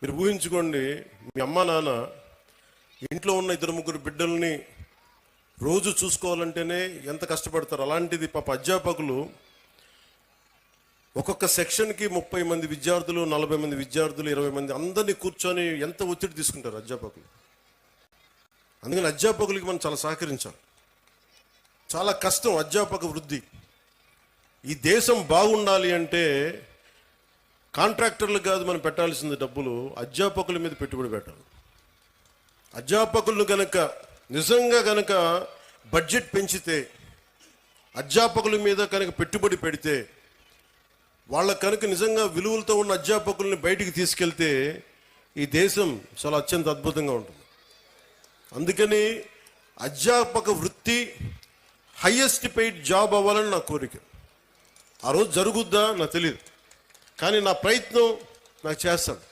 మీరు ఊహించుకోండి, మీ అమ్మ నాన్న ఇంట్లో ఉన్న 2-3 బిడ్డల్ని రోజు చూసుకోవాలంటేనే ఎంత కష్టపడతారు. అలాంటిది పాప అధ్యాపకులు ఒక్కొక్క సెక్షన్కి 30 మంది విద్యార్థులు, 40 మంది విద్యార్థులు, 20 మంది అందరినీ కూర్చొని ఎంత ఒత్తిడి తీసుకుంటారు అధ్యాపకులు. అందుకని అధ్యాపకులకి మనం చాలా సహకరించాలి. చాలా కష్టం అధ్యాపక వృద్ధి. ఈ దేశం బాగుండాలి అంటే కాంట్రాక్టర్లు కాదు మనం పెట్టాల్సింది డబ్బులు, అధ్యాపకుల మీద పెట్టుబడి పెట్టాలి. అధ్యాపకులను కనుక నిజంగా కనుక బడ్జెట్ పెంచితే, అధ్యాపకుల మీద కనుక పెట్టుబడి పెడితే, వాళ్ళ కనుక నిజంగా విలువలతో ఉన్న అధ్యాపకుల్ని బయటికి తీసుకెళ్తే ఈ దేశం చాలా అత్యంత అద్భుతంగా ఉంటుంది. అందుకని అధ్యాపక వృత్తి హైయెస్ట్ పెయిడ్ జాబ్ అవ్వాలని నా కోరిక. ఆ రోజు జరుగుద్దా నాకు తెలియదు, కానీ నా ప్రయత్నం నాకు చేస్తాను.